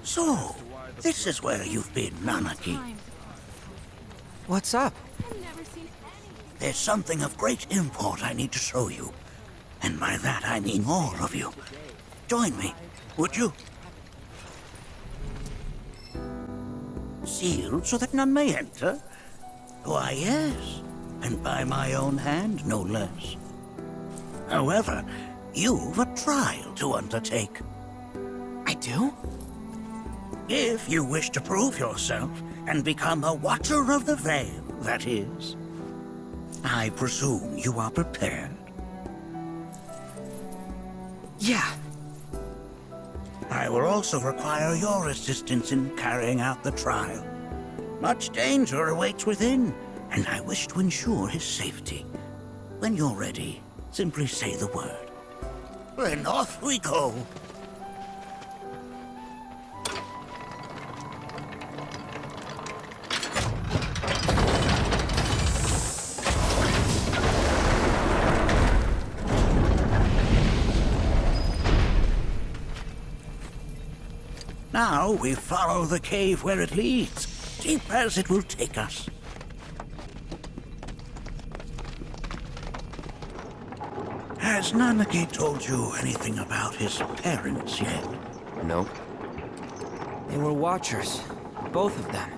So, this is where you've been, Nanaki. What's up? There's something of great import I need to show you. And by that I mean all of you. Join me, would you? Sealed so that none may enter? Why, yes. And by my own hand, no less. However, you've a trial to undertake. I do? If you wish to prove yourself and become a Watcher of the Veil, that is. I presume you are prepared? Yeah. I will also require your assistance in carrying out the trial. Much danger awaits within, and I wish to ensure his safety. When you're ready, simply say the word. Then off we go. Now we follow the cave where it leads, deep as it will take us. Has Nanaki told you anything about his parents yet? Nope. They were Watchers, both of them.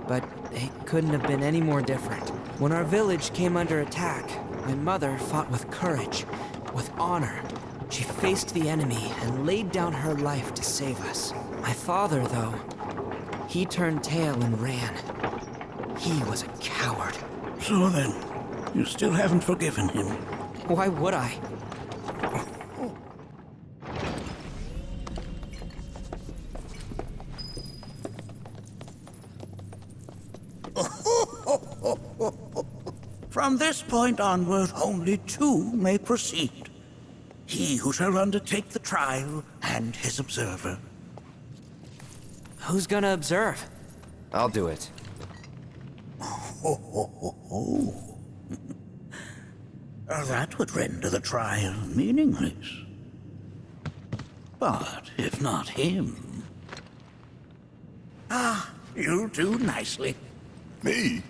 But they couldn't have been any more different. When our village came under attack, my mother fought with courage, with honor. She faced the enemy and laid down her life to save us. My father, though, he turned tail and ran. He was a coward. So then, you still haven't forgiven him? Why would I? From this point onward, only two may proceed. He who shall undertake the trial, and his observer. Who's gonna observe? I'll do it. That would render the trial meaningless. But if not him... you'll do nicely. Me?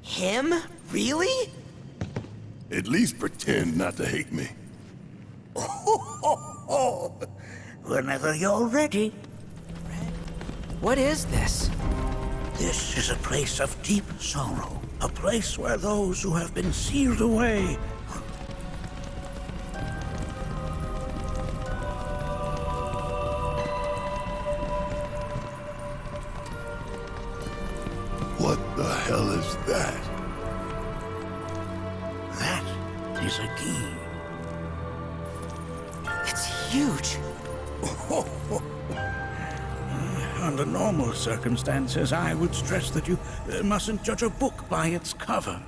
Him? Really? At least pretend not to hate me. Whenever you're ready. What is this? This is a place of deep sorrow. A place where those who have been sealed away... What the hell is that? That is a key. It's huge. Under normal circumstances, I would stress that you mustn't judge a book by its cover.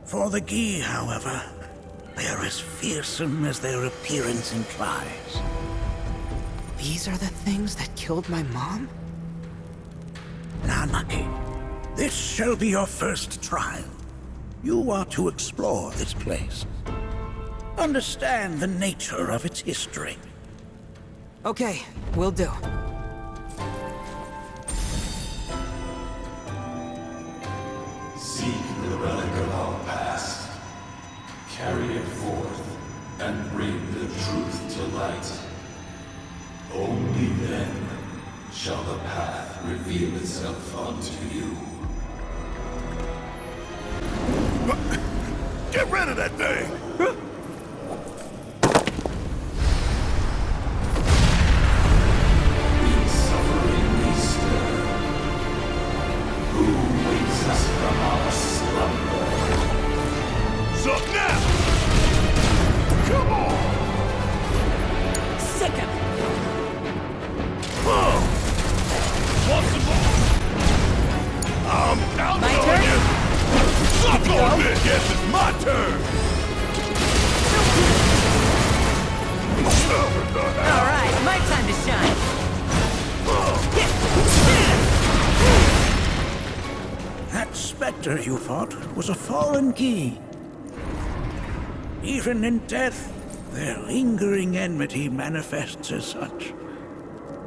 For the Gi, however, they're as fearsome as their appearance implies. These are the things that killed my mom? Nanaki, this shall be your first trial. You are to explore this place. Understand the nature of its history. Okay, will do. Seek the relic of our past. Carry it forth and bring the truth to light. Only then shall the path reveal itself unto you. Get rid of that thing! We sufferingly stir. Who wakes us from our slumber? Suck now! Come on! Sick him! Want some more? I'm out My on turn? you! Suck on this! Yes, it's my turn! All right, my time to shine. That specter you fought was a fallen Gi. Even in death, their lingering enmity manifests as such.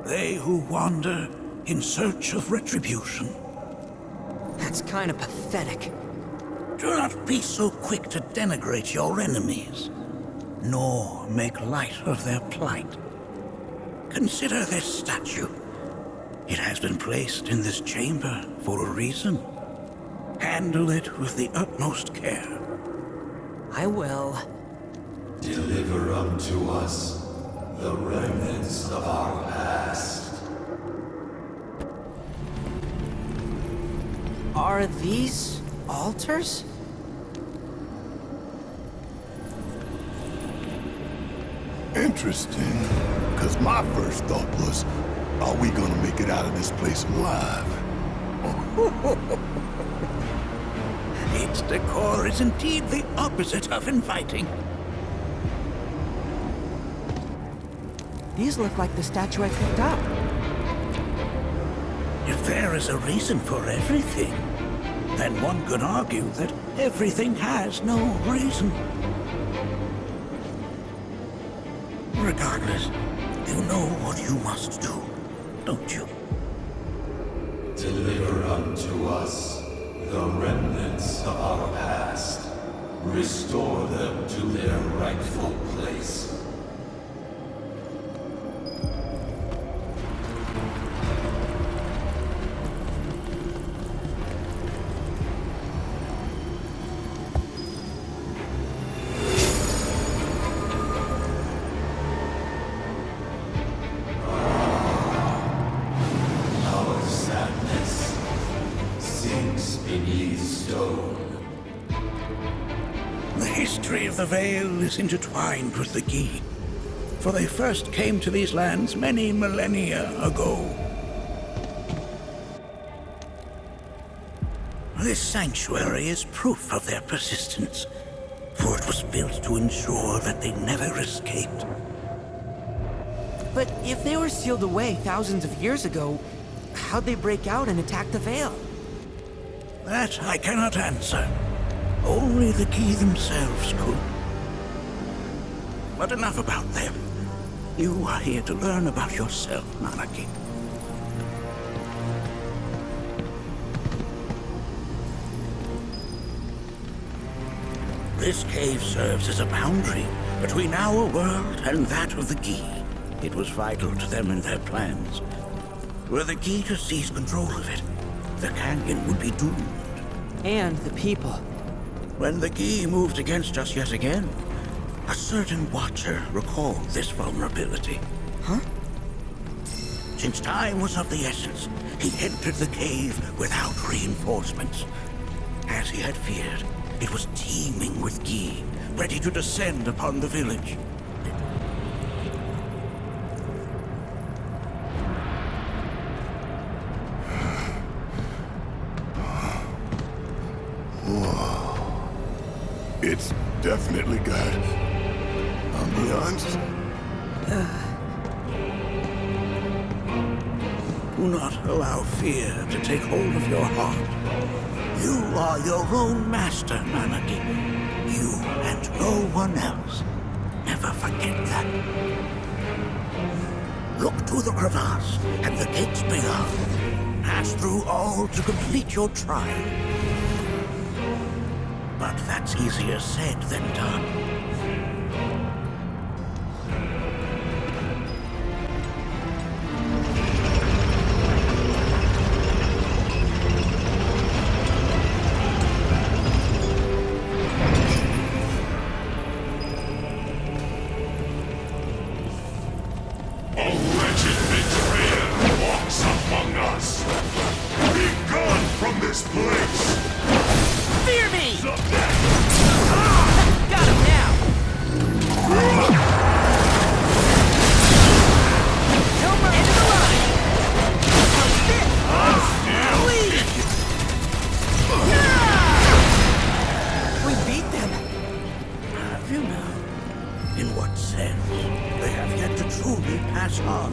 They who wander in search of retribution. That's kind of pathetic. Do not be so quick to denigrate your enemies, nor make light of their plight. Consider this statue. It has been placed in this chamber for a reason. Handle it with the utmost care. I will. Deliver unto us the remnants of our past. Are these altars? Interesting. Because my first thought was, are we gonna make it out of this place alive? Its decor is indeed the opposite of inviting. These look like the statue I picked up. If there is a reason for everything, then one could argue that everything has no reason. Regardless, you know what you must do, don't you? Deliver unto us the remnants of our past. Restore them to their rightful place. The Veil is intertwined with the Gi, for they first came to these lands many millennia ago. This sanctuary is proof of their persistence, for it was built to ensure that they never escaped. But if they were sealed away thousands of years ago, how'd they break out and attack the Veil? That I cannot answer. Only the Gi themselves could. But enough about them. You are here to learn about yourself, Manaki. This cave serves as a boundary between our world and that of the Gi. It was vital to them in their plans. Were the Gi to seize control of it, the canyon would be doomed. And the people. When the Gi moved against us yet again, a certain Watcher recalled this vulnerability. Huh? Since time was of the essence, he entered the cave without reinforcements. As he had feared, it was teeming with Gi, ready to descend upon the village. It's definitely got ambiance. Do not allow fear to take hold of your heart. You are your own master, Manaki. You and no one else. Never forget that. Look to the crevasse and the gates beyond. Pass through all to complete your trial. But that's easier said than done. A wretched betrayer walks among us. Be gone from this place. Fear me! Got him now! Silver into the line! How's this? Please! We beat them! Have you now? In what sense? They have yet to truly pass on,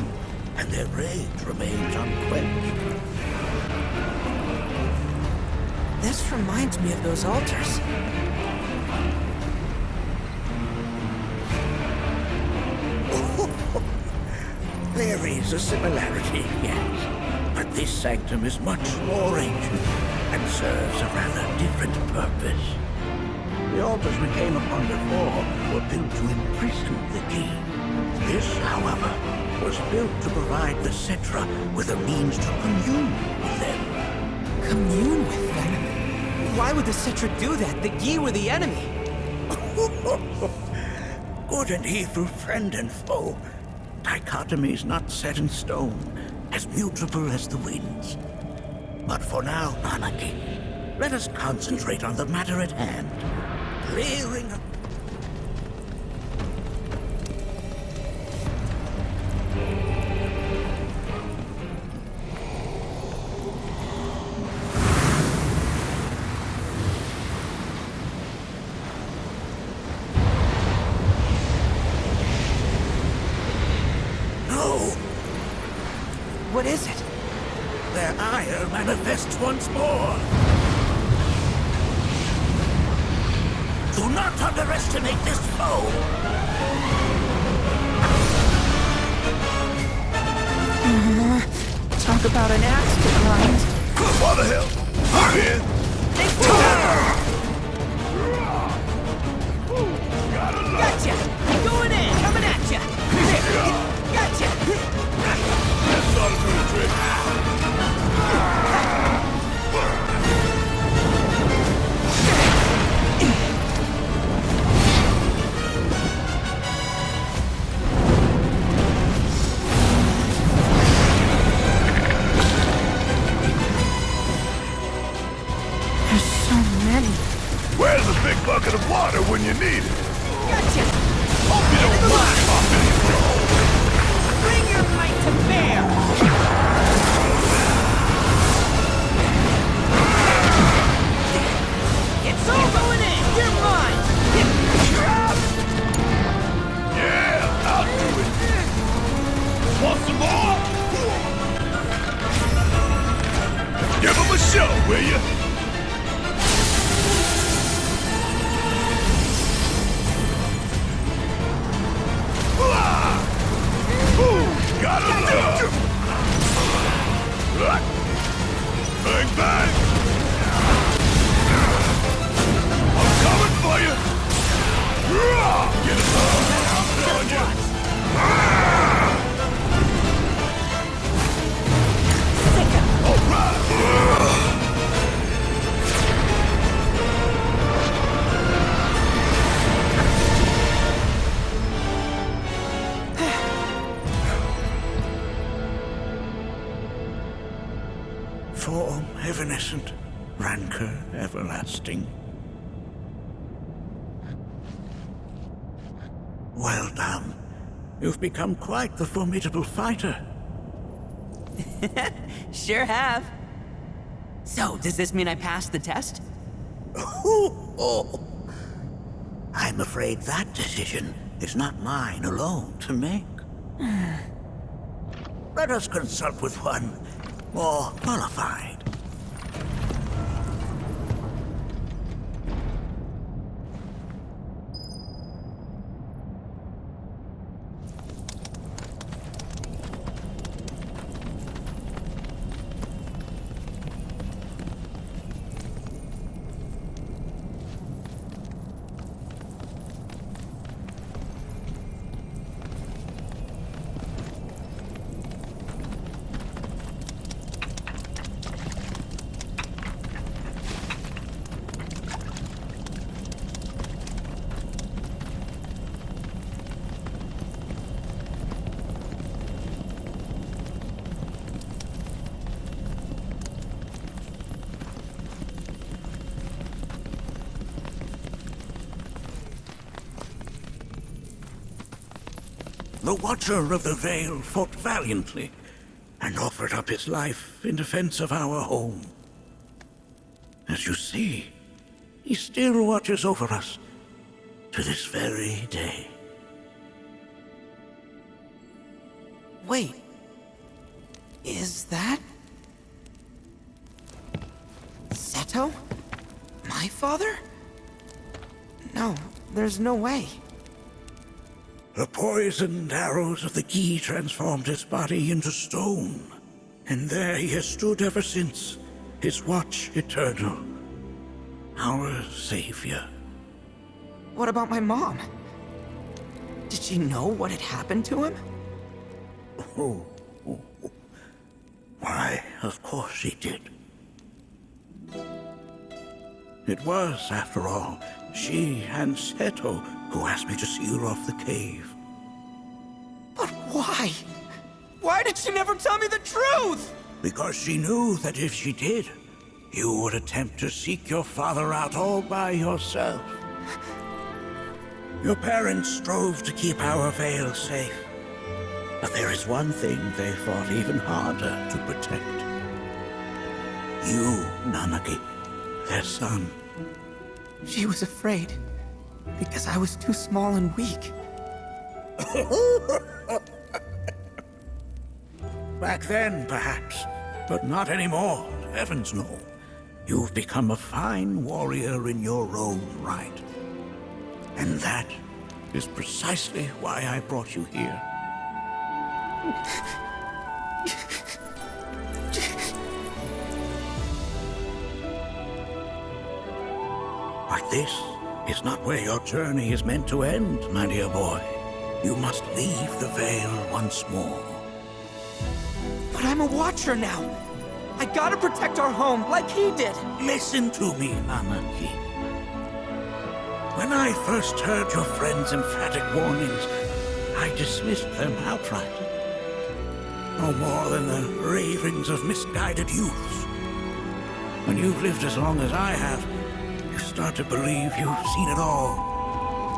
and their rage remains unquenched. This reminds me of those altars. There is a similarity, yes. But this sanctum is much more ancient and serves a rather different purpose. The altars we came upon before were built to imprison the key. This, however, was built to provide the Cetra with a means to commune with them. Commune with them? Why would the Cetra do that? The Yi were the enemy. Good and evil, friend and foe. Dichotomies not set in stone, as mutable as the winds. But for now, Anarchy, let us concentrate on the matter at hand. Clearing up. What is it? Their ire manifests once more. Do not underestimate this foe. Talk about an axe to grind. What the hell? I'm in. Gotcha! Going in! Coming at ya! There! Gotcha! That's not a good trick. There's so many. Where's the big bucket of water when you need it? Gotcha! Hope you don't mind popping in, bro. Bring your might to bear! It's all going in! You're mine! Yeah, I'll do it. Want some more? Give him a show, will you? Got him now! Bang, bang! I'm coming for you! Get us all on you! All right! Form evanescent, rancor everlasting. Well done. You've become quite the formidable fighter. Sure have. So, does this mean I passed the test? I'm afraid that decision is not mine alone to make. Let us consult with one more qualified. The Watcher of the Veil fought valiantly and offered up his life in defense of our home. As you see, he still watches over us to this very day. Wait. Is that... Seto? My father? No, there's no way. The poisoned arrows of the Gi transformed his body into stone, and there he has stood ever since, his watch eternal. Our savior. What about my mom? Did she know what had happened to him? Oh, why, of course she did. It was, after all, she and Seto who asked me to seal off the cave. But why? Why did she never tell me the truth? Because she knew that if she did, you would attempt to seek your father out all by yourself. Your parents strove to keep our Veil safe. But there is one thing they fought even harder to protect. You, Nanaki, their son. She was afraid, because I was too small and weak. Back then, perhaps, but not anymore. Heavens no. You've become a fine warrior in your own right. And that is precisely why I brought you here. But this is not where your journey is meant to end, my dear boy. You must leave the Veil once more. But I'm a Watcher now. I gotta protect our home like he did. Listen to me, Nanaki. When I first heard your friend's emphatic warnings, I dismissed them outright. No more than the ravings of misguided youths. When you've lived as long as I have, you start to believe you've seen it all,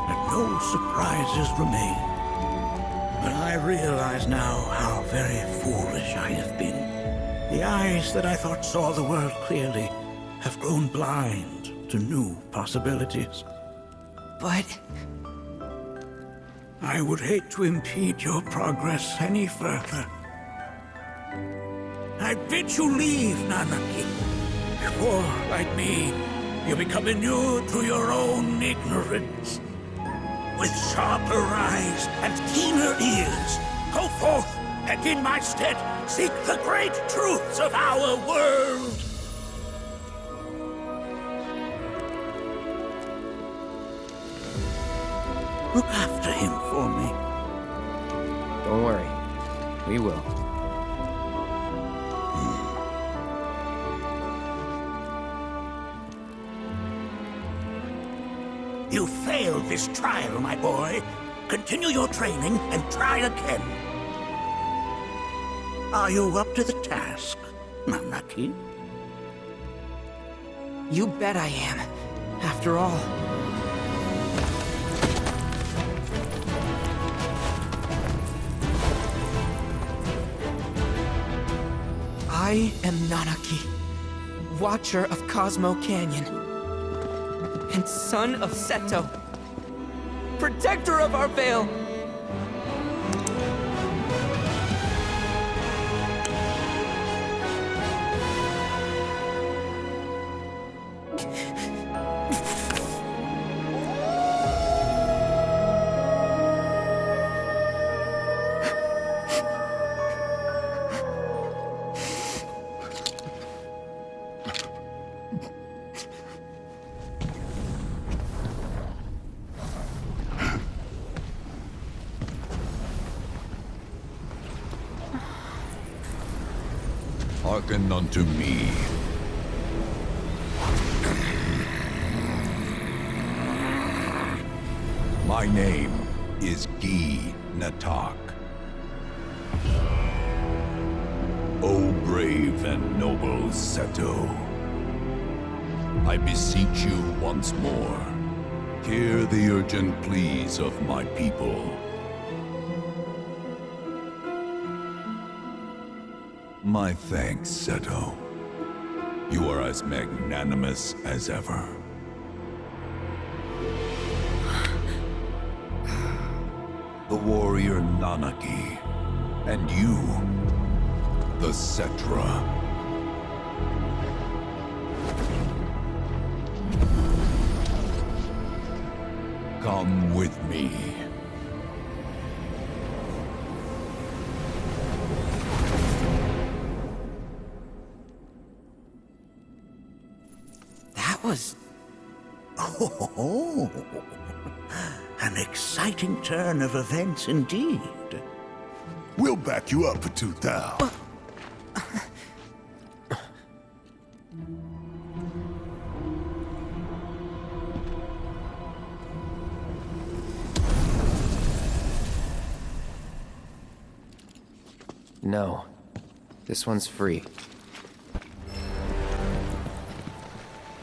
that no surprises remain. But I realize now how very foolish I have been. The eyes that I thought saw the world clearly have grown blind to new possibilities. But I would hate to impede your progress any further. I bid you leave, Nanaki, before, like me, you become inured to your own ignorance. With sharper eyes and keener ears, go forth and in my stead seek the great truths of our world. Look after him for me. don't worry, we will. You failed this trial, my boy. Continue your training and try again. Are you up to the task, Nanaki? You bet I am. After all. I am Nanaki, Watcher of Cosmo Canyon, and son of Seto, protector of our Veil. Hearken unto me. My name is Gi Natak. O brave and noble Seto, I beseech you once more, hear the urgent pleas of my people. My thanks, Seto. You are as magnanimous as ever. The warrior Nanaki, and you, the Cetra. Come with me. was... Oh, an exciting turn of events indeed. We'll back you up for 2,000. No. This one's free.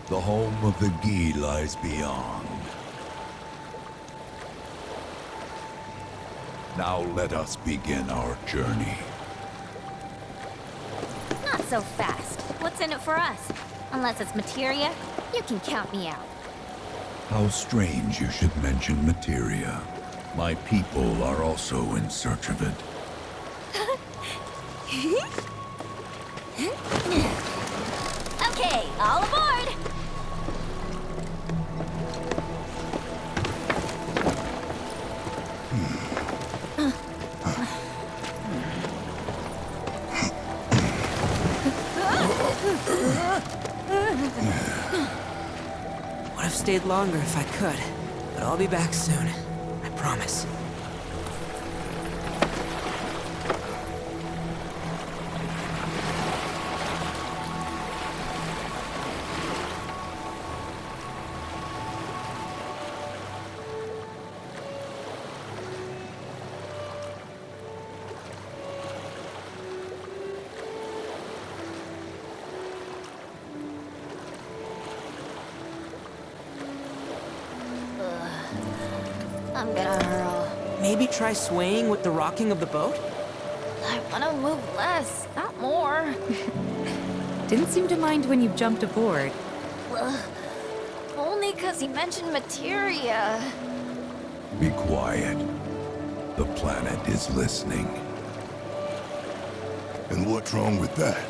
The home of the Gi lies beyond. Now let us begin our journey. Not so fast. What's in it for us? Unless it's materia, you can count me out. How strange you should mention materia. My people are also in search of it. Okay, all aboard! Would have stayed longer if I could, but I'll be back soon. I promise. I'm gonna hurl. Maybe try swaying with the rocking of the boat? I wanna move less, not more. Didn't seem to mind when you jumped aboard. Only 'cause he mentioned materia. Be quiet. The planet is listening. And what's wrong with that?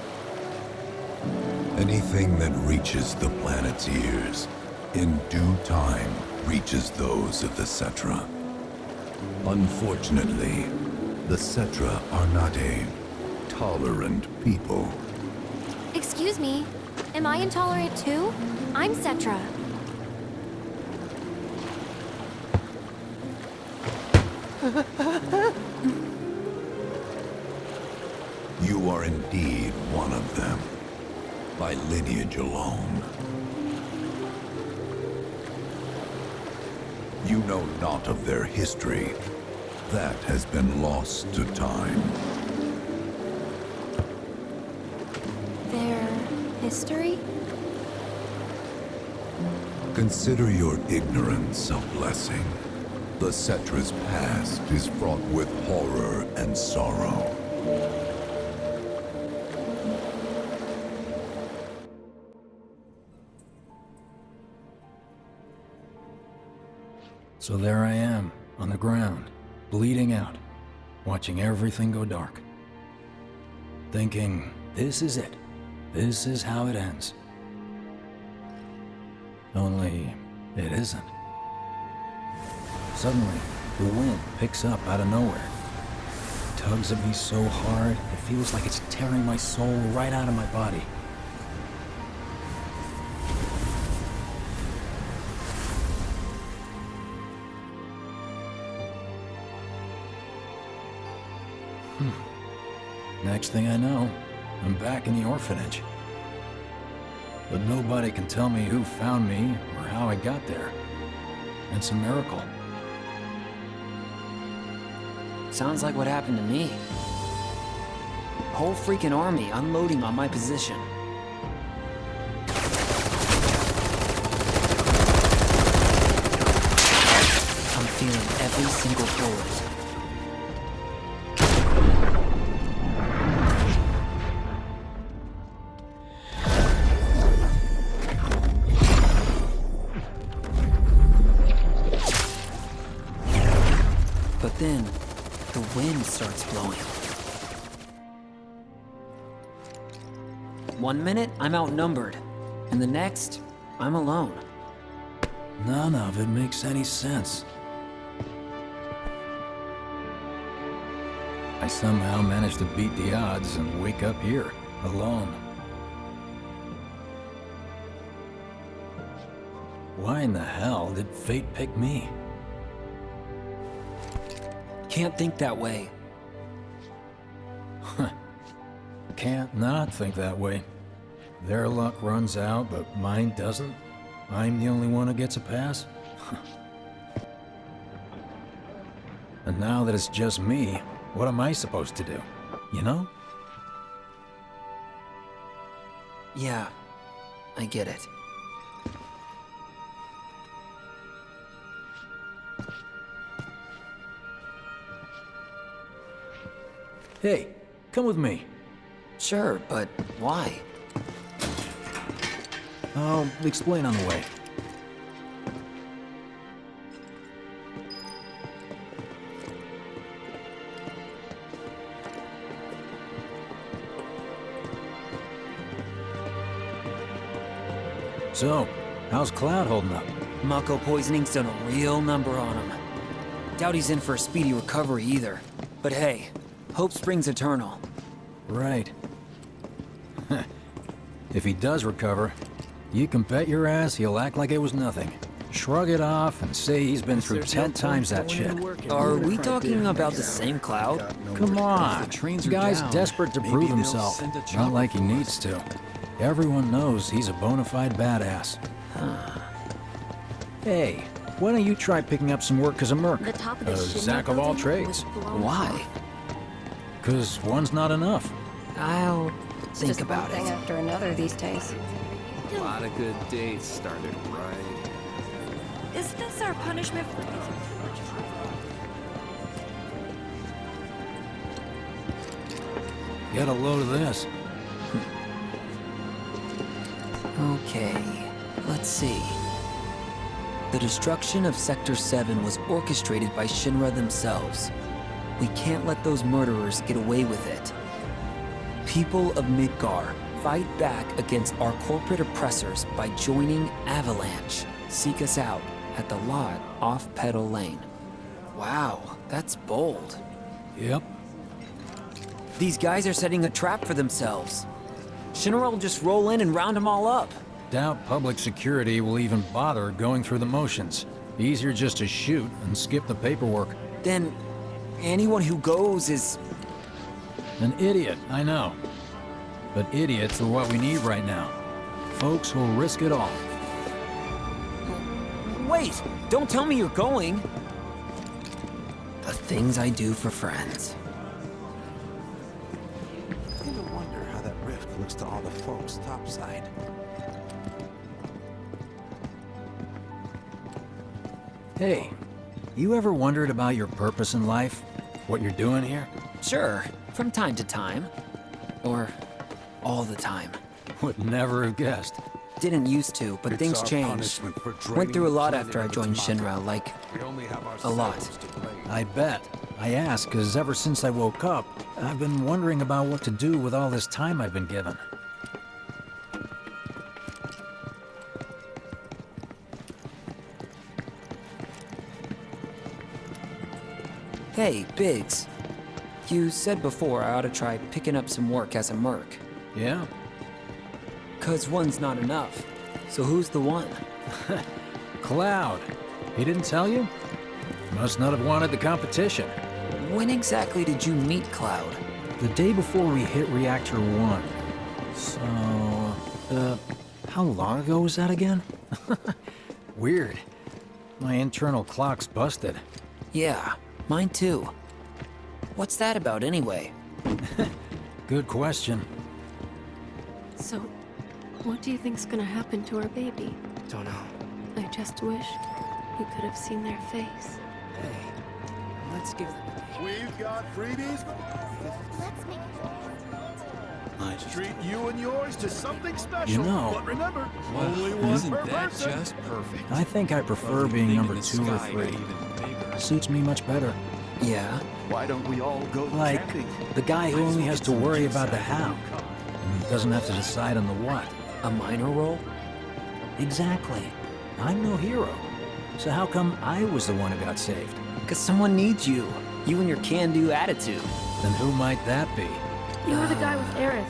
Anything that reaches the planet's ears, in due time, reaches those of the Cetra. Unfortunately, the Cetra are not a tolerant people. Excuse me, am I intolerant too? I'm Cetra. You are indeed one of them, by lineage alone. You know not of their history. That has been lost to time. Their history? Consider your ignorance a blessing. The Cetra's past is fraught with horror and sorrow. So there I am, on the ground, bleeding out, watching everything go dark. Thinking, this is it. This is how it ends. Only, it isn't. Suddenly, the wind picks up out of nowhere. It tugs at me so hard, it feels like it's tearing my soul right out of my body. Next thing I know, I'm back in the orphanage. But nobody can tell me who found me or how I got there. It's a miracle. Sounds like what happened to me. Whole freaking army unloading on my position. I'm feeling every single bullet. But then, the wind starts blowing. 1 minute, I'm outnumbered. And the next, I'm alone. None of it makes any sense. I somehow managed to beat the odds and wake up here, alone. Why in the hell did fate pick me? Can't think that way. Can't not think that way. Their luck runs out, but mine doesn't. I'm the only one who gets a pass. And now that it's just me, what am I supposed to do? You know? Yeah, I get it. Hey, come with me. Sure, but why? I'll explain on the way. So, how's Cloud holding up? Mako poisoning's done a real number on him. Doubt he's in for a speedy recovery either. But hey, hope springs eternal. Right. If he does recover, you can bet your ass he'll act like it was nothing. Shrug it off and say he's been through 10 times that shit. Are we talking about the same Cloud? Come on, the guy's desperate to prove himself. Not like he needs to. Everyone knows he's a bona fide badass. Hey, why don't you try picking up some work as a merc? The top of A the Shinra Zack of all building trades. was blown Why? off. Because one's not enough. I'll It's think just about one thing it. after another these days. A lot of good dates started right. Is this our punishment for... Get a load of this. Okay, let's see. The destruction of Sector 7 was orchestrated by Shinra themselves. We can't let those murderers get away with it. People of Midgar, fight back against our corporate oppressors by joining Avalanche. Seek us out at the lot off Petal Lane. Wow, that's bold. Yep. These guys are setting a trap for themselves. Shinra will just roll in and round them all up. Doubt public security will even bother going through the motions. Easier just to shoot and skip the paperwork. Then, anyone who goes is... An idiot, I know. But idiots are what we need right now. Folks who'll risk it all. Wait! Don't tell me you're going! The things I do for friends. I kind of wonder how that rift looks to all the folks topside. Hey, you ever wondered about your purpose in life? What you're doing here? Sure, from time to time. Or all the time. Would never have guessed. Didn't used to, but things changed. Went through a lot after I joined Shinra, like, a lot. I bet. I ask because ever since I woke up, I've been wondering about what to do with all this time I've been given. Hey, Biggs. You said before I ought to try picking up some work as a merc. Yeah? 'Cause one's not enough. So who's the one? Cloud. He didn't tell you? Must not have wanted the competition. When exactly did you meet Cloud? The day before we hit Reactor 1. So, how long ago was that again? Weird. My internal clock's busted. Yeah, mine too. What's that about anyway? Good question. So, what do you think's gonna happen to our baby? Don't know. I just wish you could have seen their face. Hey, let's give... We've got freebies. Let's make Treat you and yours to something special. You know- But remember, Well, only one isn't per that person. just perfect? I think I prefer being number 2 or 3. Suits me much better. Yeah? Why don't we all go Like, camping? the guy who only has to worry about the how, and doesn't have to decide on the what. A minor role? Exactly. I'm no hero. So how come I was the one who got saved? 'Cause someone needs you. You and your can-do attitude. Then who might that be? You were the guy with Aerith,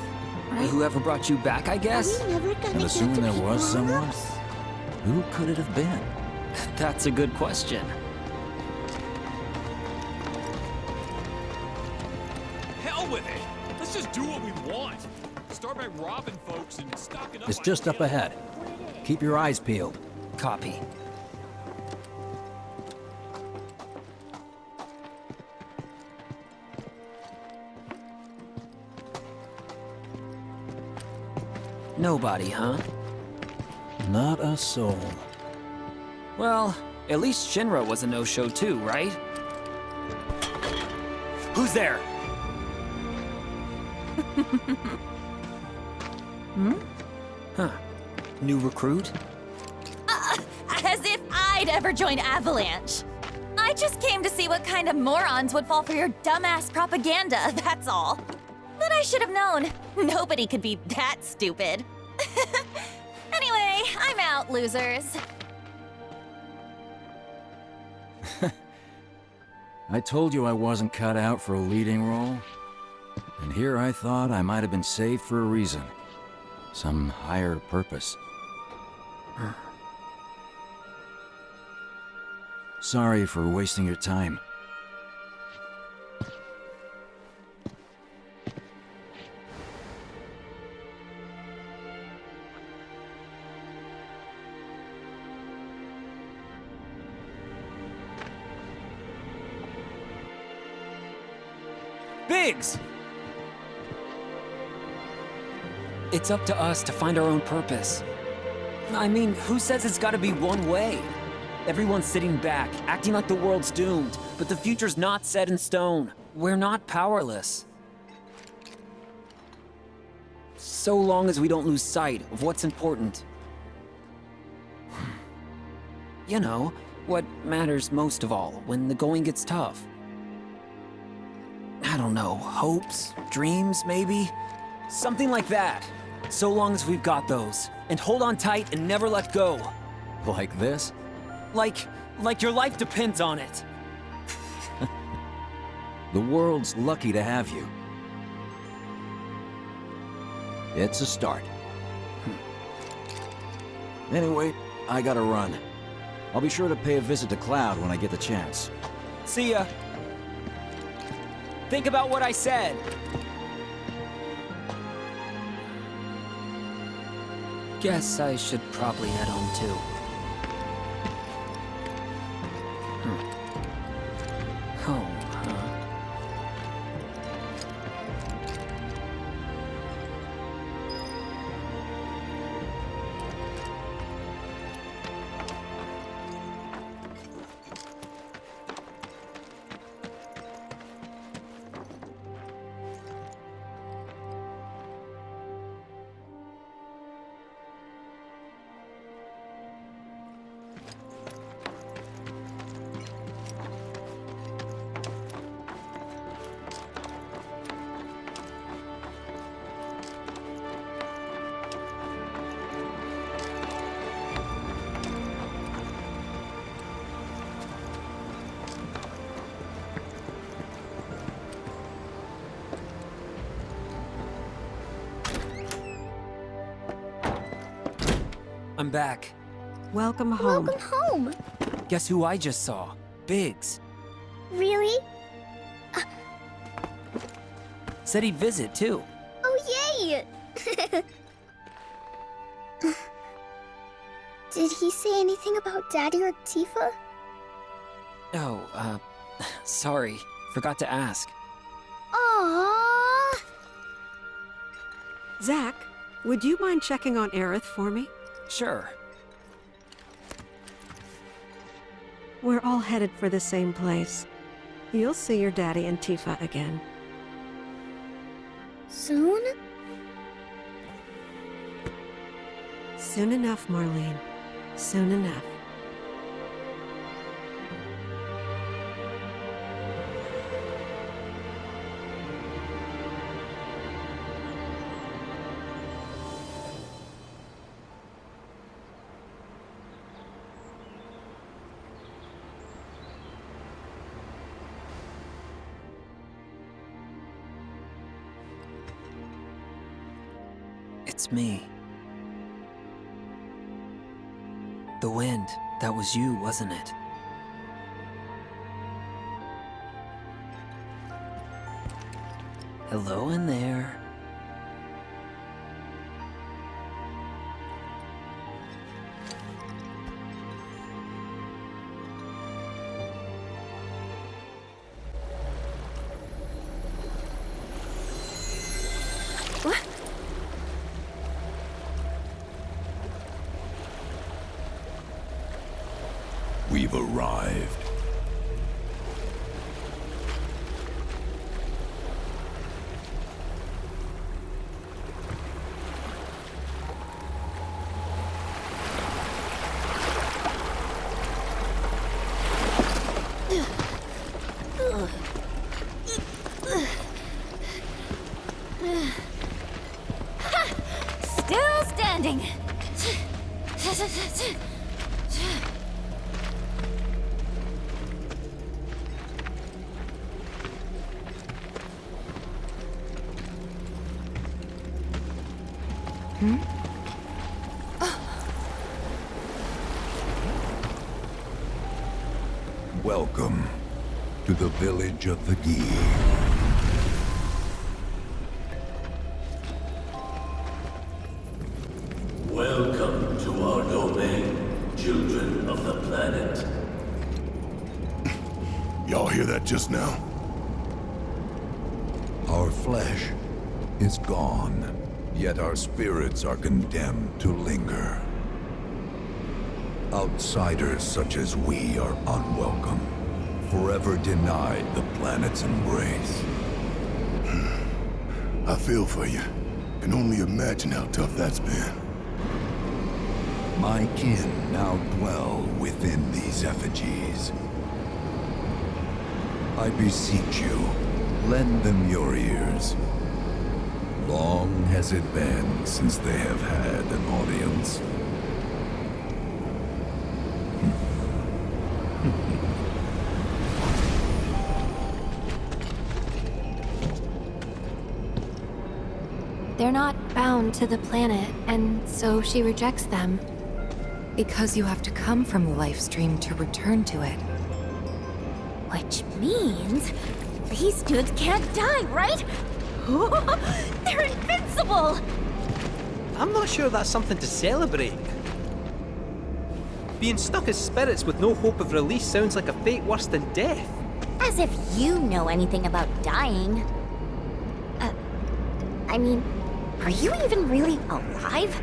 right? Whoever brought you back, I guess? Are we never gonna And get assuming to there be was someone? grown-ups? Who could it have been? That's a good question. Hell with it! Let's just do what we want. Start by robbing folks and stocking up. It's just up ahead. Keep your eyes peeled. Copy. Nobody, huh? Not a soul. Well, at least Shinra was a no-show too, right? Who's there? Huh. New recruit? As if I'd ever join Avalanche. I just came to see what kind of morons would fall for your dumbass propaganda, that's all. But I should have known. Nobody could be that stupid. Anyway, I'm out, losers. I told you I wasn't cut out for a leading role. And here I thought I might have been saved for a reason. Some higher purpose. Sorry for wasting your time. Biggs! It's up to us to find our own purpose. I mean, who says it's gotta be one way? Everyone's sitting back, acting like the world's doomed, but the future's not set in stone. We're not powerless. So long as we don't lose sight of what's important. You know, what matters most of all when the going gets tough. I don't know, hopes, dreams, maybe? Something like that. So long as we've got those. And hold on tight and never let go. Like this? Like your life depends on it. The world's lucky to have you. It's a start. Anyway, I gotta run. I'll be sure to pay a visit to Cloud when I get the chance. See ya. Think about what I said. Guess I should probably head home too. Home, huh? I'm back. Welcome home. Welcome home. Guess who I just saw? Biggs. Really? Said he'd visit, too. Oh, yay! Did he say anything about Daddy or Tifa? Oh, sorry. Forgot to ask. Aww. Zack, would you mind checking on Aerith for me? Sure. We're all headed for the same place. You'll see your daddy and Tifa again. Soon? Soon enough, Marlene. Soon enough. It's me. wind. That was you, wasn't it? Hello in there. What? We've arrived. Still standing. Welcome to the village of the Gi. Welcome to our domain, children of the planet. Y'all hear that just now? Our flesh is gone, yet our spirits are condemned to linger. Outsiders such as we are unwelcome, forever denied the planet's embrace. I feel for you. Can only imagine how tough that's been. My kin now dwell within these effigies. I beseech you, lend them your ears. Long has it been since they have had an audience. They're not bound to the planet, and so she rejects them. Because you have to come from the life stream to return to it. Which means these dudes can't die, right? They're invincible! I'm not sure that's something to celebrate. Being stuck as spirits with no hope of release sounds like a fate worse than death. As if you know anything about dying. I mean, are you even really alive?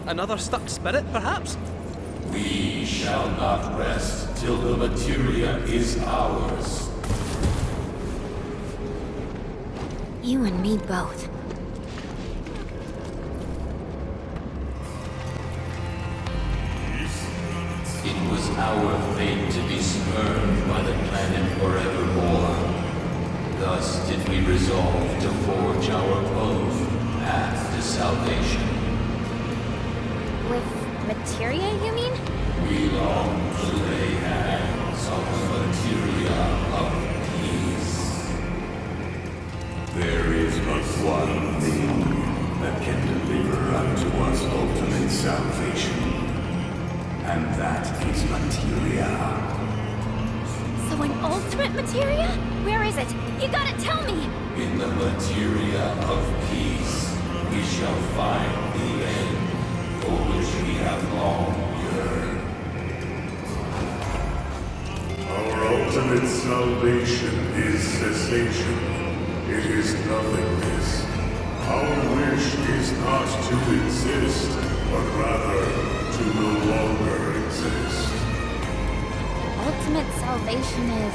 Another stuck spirit, perhaps? We shall not rest till the materia is ours. You and me both. It was our fate to be spurned by the planet forevermore. Thus did we resolve to forge our own path to salvation. With materia, you mean? We long to lay hands on the materia of peace. There is but one thing that can deliver unto us ultimate salvation. And that is materia. So an ultimate materia? Where is it? You gotta tell me! In the materia of peace, we shall find the end for which we have long yearned. Our ultimate salvation is cessation. It is nothingness. Our wish is not to exist, but rather to no longer exist. Ultimate salvation is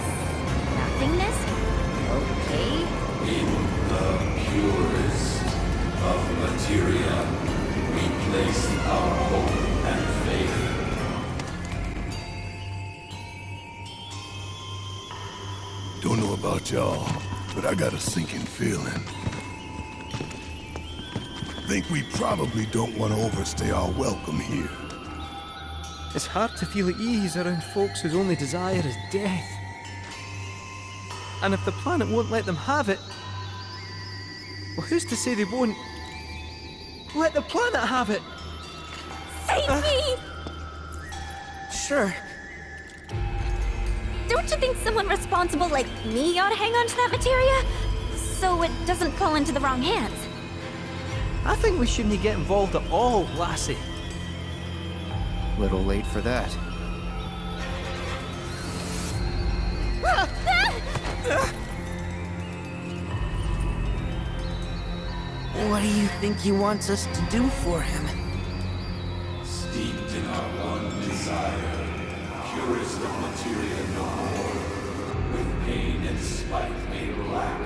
nothingness? Okay. In the purest of materia, we place our hope and faith. Don't know about y'all, but I got a sinking feeling. Think we probably don't want to overstay our welcome here. It's hard to feel at ease around folks whose only desire is death. And if the planet won't let them have it, well, who's to say they won't let the planet have it? me! Sure. Don't you think someone responsible like me ought to hang on to that materia? So it doesn't fall into the wrong hands. I think we shouldn't get involved at all, lassie. Little late for that. What do you think he wants us to do for him? Steeped in our one desire, purest of materia no more, with pain and spite made black.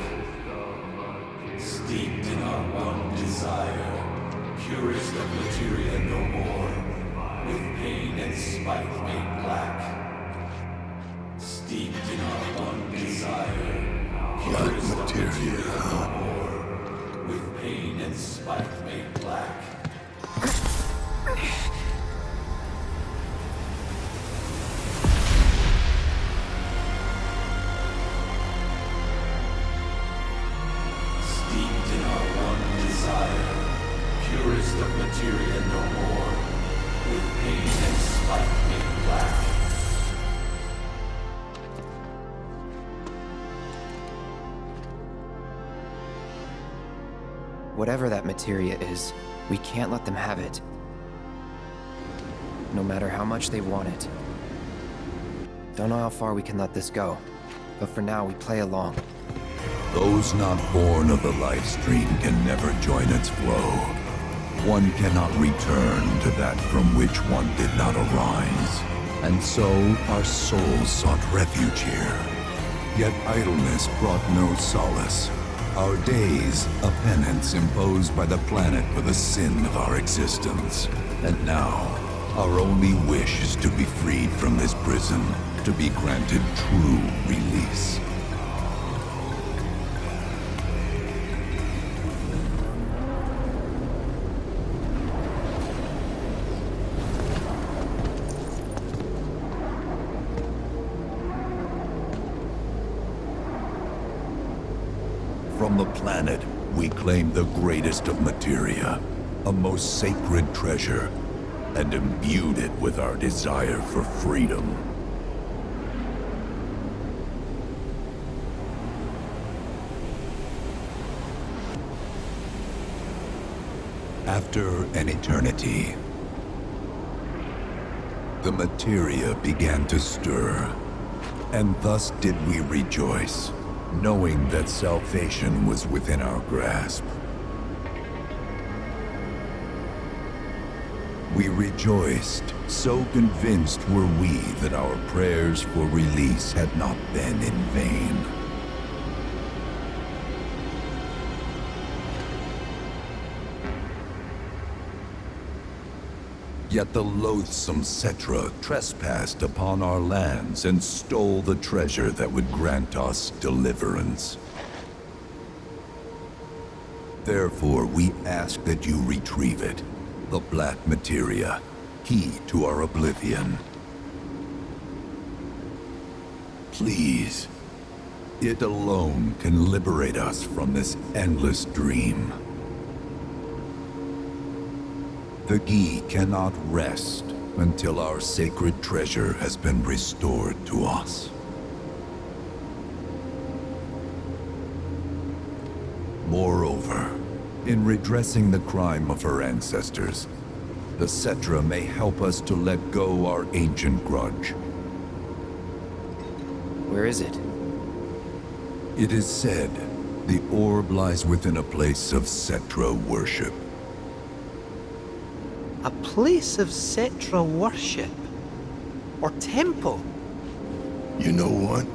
Steeped in our one desire, purest of materia no more, with pain and spite made black. Steeped in our one desire, purest of materia no more, with pain and spite made black. Steeped in our one desire, purest of materia no more, with pain and spite made black. Whatever that materia is, we can't let them have it. No matter how much they want it. Don't know how far we can let this go, but for now we play along. Those not born of the life stream can never join its flow. One cannot return to that from which one did not arise. And so our souls sought refuge here. Yet idleness brought no solace. Our days, a penance imposed by the planet for the sin of our existence. And now, our only wish is to be freed from this prison, to be granted true release. From the planet, we claim the greatest of materia, a most sacred treasure, and imbued it with our desire for freedom. After an eternity, the materia began to stir, and thus did we rejoice, knowing that salvation was within our grasp. We rejoiced, so convinced were we that our prayers for release had not been in vain. Yet the loathsome Cetra trespassed upon our lands and stole the treasure that would grant us deliverance. Therefore, we ask that you retrieve it, the black materia, key to our oblivion. Please, it alone can liberate us from this endless dream. The Gi cannot rest until our sacred treasure has been restored to us. Moreover, in redressing the crime of her ancestors, the Cetra may help us to let go our ancient grudge. Where is it? It is said the orb lies within a place of Cetra worship. A place of Cetra worship? Or temple? You know what?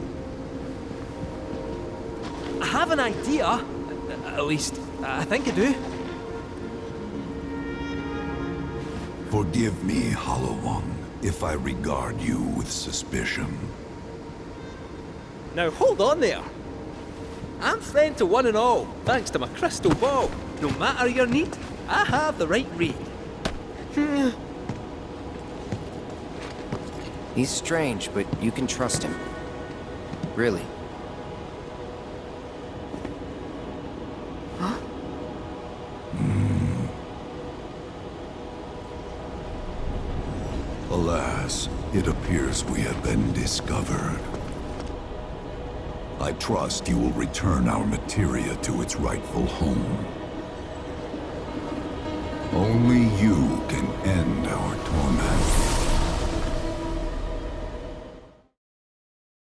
I have an idea. At least, I think I do. Forgive me, Hollow One, if I regard you with suspicion. Now hold on there. I'm friend to one and all, thanks to my crystal ball. No matter your need, I have the right read. He's strange, but you can trust him. Really. Alas, it appears we have been discovered. I trust you will return our materia to its rightful home. Only you can end our torment.